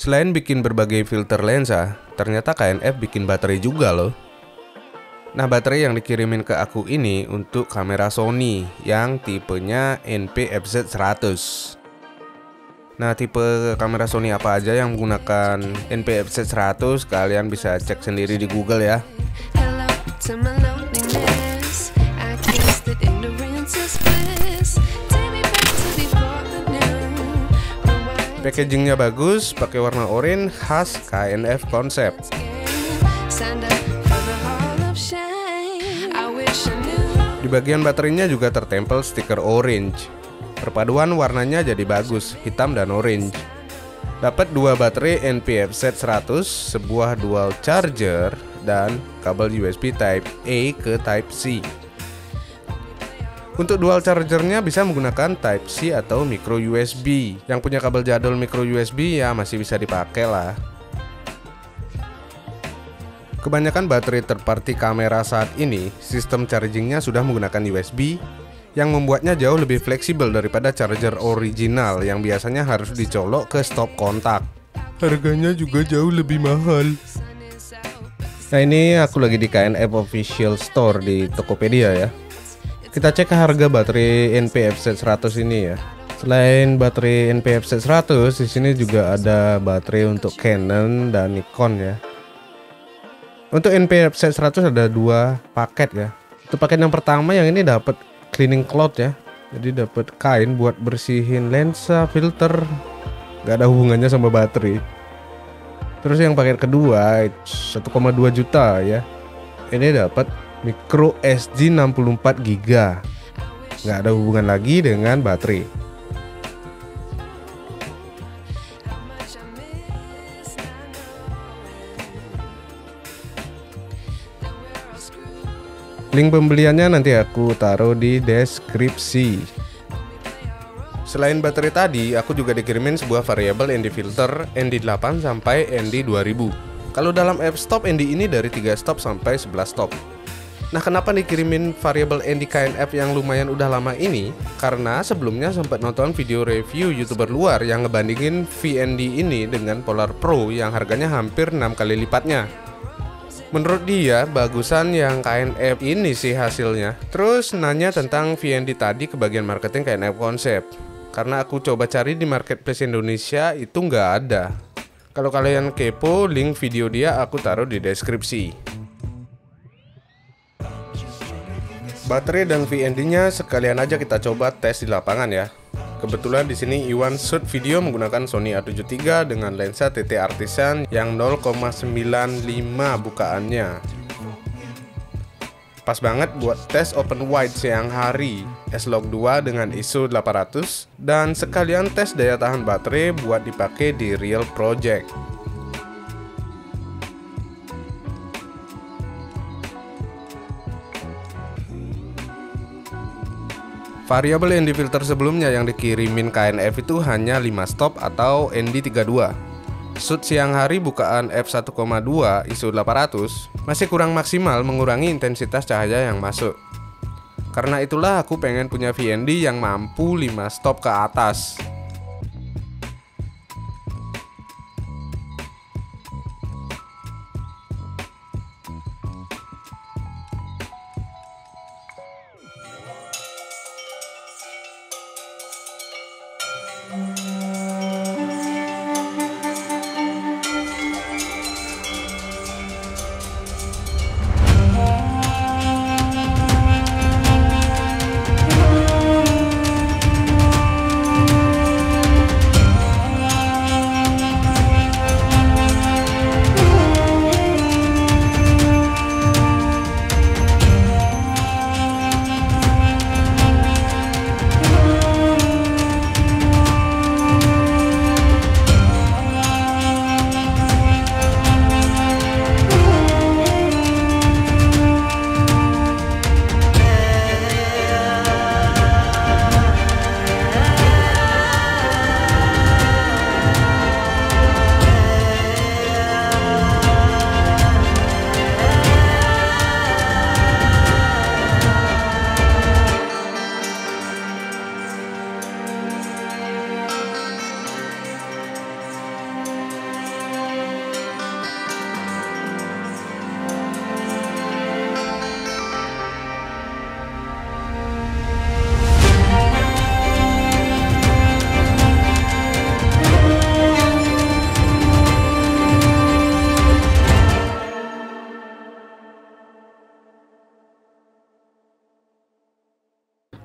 Selain bikin berbagai filter lensa, ternyata KNF bikin baterai juga loh. Nah, baterai yang dikirimin ke aku ini untuk kamera Sony yang tipenya NP-FZ100. Nah, tipe kamera Sony apa aja yang menggunakan NP-FZ100 kalian bisa cek sendiri di Google ya. Packagingnya bagus, pakai warna oranye khas KNF konsep. Di bagian baterainya juga tertempel stiker orange. Perpaduan warnanya jadi bagus, hitam dan orange. Dapat dua baterai NP-FZ100, sebuah dual charger, dan kabel USB Type A ke Type C. Untuk dual chargernya bisa menggunakan Type C atau micro USB. Yang punya kabel jadul micro USB ya masih bisa dipakai lah. Kebanyakan baterai third party kamera saat ini, sistem chargingnya sudah menggunakan USB yang membuatnya jauh lebih fleksibel daripada charger original yang biasanya harus dicolok ke stop kontak. Harganya juga jauh lebih mahal. Nah, ini aku lagi di KNF Official Store di Tokopedia ya. Kita cek harga baterai NP-FZ100 ini ya. Selain baterai NP-FZ100, di sini juga ada baterai untuk Canon dan Nikon ya. Untuk NP-FZ100 ada dua paket ya. Untuk paket yang pertama yang ini dapat cleaning cloth ya. Jadi dapat kain buat bersihin lensa, filter. Gak ada hubungannya sama baterai. Terus yang paket kedua 1,2 juta ya. Ini dapat micro SD 64 GB. Nggak ada hubungan lagi dengan baterai. Link pembeliannya nanti aku taruh di deskripsi. Selain baterai tadi, aku juga dikirimin sebuah variabel ND filter ND8 sampai ND2000. Kalau dalam f-stop ND ini dari 3 stop sampai 11 stop. Nah, kenapa dikirimin variabel ND KNF yang lumayan udah lama ini? Karena sebelumnya sempat nonton video review YouTuber luar yang ngebandingin VND ini dengan Polar Pro yang harganya hampir 6 kali lipatnya. Menurut dia, bagusan yang KNF ini sih hasilnya. Terus nanya tentang VND tadi ke bagian marketing KNF konsep. Karena aku coba cari di marketplace Indonesia itu nggak ada. Kalau kalian kepo, link video dia aku taruh di deskripsi. Baterai dan VND-nya sekalian aja kita coba tes di lapangan ya. Kebetulan di sini Iwan shoot video menggunakan Sony A73 dengan lensa TT Artisan yang 0,95 bukaannya. Pas banget buat tes open wide siang hari, S-Log 2 dengan ISO 800 dan sekalian tes daya tahan baterai buat dipakai di real project. Variabel ND filter sebelumnya yang dikirimin KNF itu hanya 5 stop atau ND32. Shoot siang hari bukaan f1,2 ISO 800 masih kurang maksimal mengurangi intensitas cahaya yang masuk. Karena itulah aku pengen punya VND yang mampu 5 stop ke atas.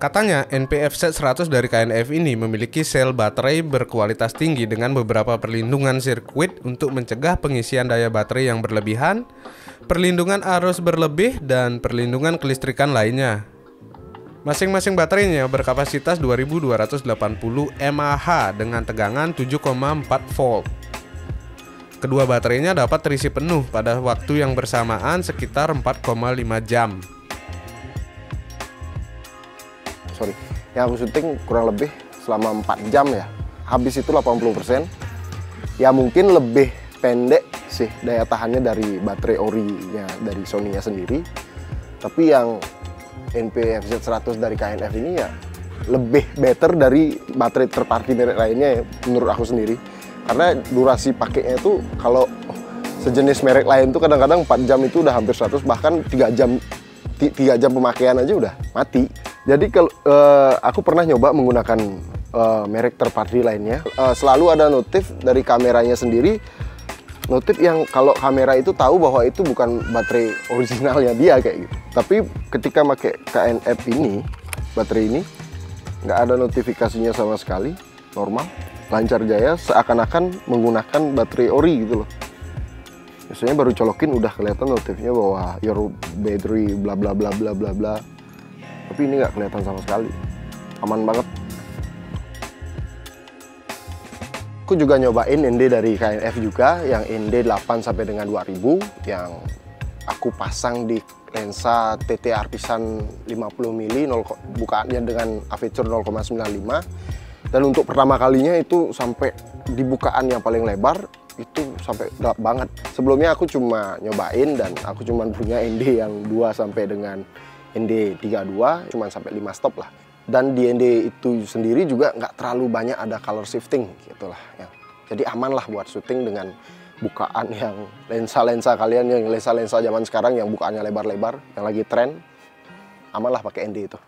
Katanya NP-FZ100 dari KNF ini memiliki sel baterai berkualitas tinggi dengan beberapa perlindungan sirkuit untuk mencegah pengisian daya baterai yang berlebihan, perlindungan arus berlebih, dan perlindungan kelistrikan lainnya. Masing-masing baterainya berkapasitas 2280 mAh dengan tegangan 7,4 volt. Kedua baterainya dapat terisi penuh pada waktu yang bersamaan sekitar 4,5 jam. Yang aku syuting kurang lebih selama 4 jam ya. Habis itu 80%. Ya mungkin lebih pendek sih daya tahannya dari baterai ori-nya dari Sony-nya sendiri. Tapi yang NP-FZ100 dari KNF ini ya lebih better dari baterai third party merek lainnya ya, menurut aku sendiri. Karena durasi pakainya itu kalau sejenis merek lain tuh kadang-kadang 4 jam itu udah hampir 100, bahkan 3 jam pemakaian aja udah mati. Jadi kalau aku pernah nyoba menggunakan merek third party lainnya, selalu ada notif dari kameranya sendiri, notif yang kalau kamera itu tahu bahwa itu bukan baterai originalnya dia kayak gitu. Tapi ketika pakai KNF ini, baterai ini nggak ada notifikasinya sama sekali, normal, lancar jaya, seakan-akan menggunakan baterai ori gitu loh. Biasanya baru colokin udah kelihatan notifnya bahwa your battery bla bla bla bla bla bla. Tapi ini nggak kelihatan sama sekali, aman banget. Aku juga nyobain ND dari KNF juga, yang ND 8 sampai dengan 2000, yang aku pasang di lensa TT Artisan 50 mili, bukaannya dengan aperture 0,95. Dan untuk pertama kalinya itu sampai di bukaan yang paling lebar, itu sampai gelap banget. Sebelumnya aku cuma nyobain dan aku cuma punya ND yang 2 sampai dengan ND 32, cuma sampai 5 stop lah. Dan di ND itu sendiri juga nggak terlalu banyak ada color shifting gitulah ya. Jadi aman lah buat syuting dengan bukaan yang lensa-lensa kalian, yang lensa-lensa zaman sekarang yang bukaannya lebar-lebar, yang lagi tren, aman lah pakai ND itu.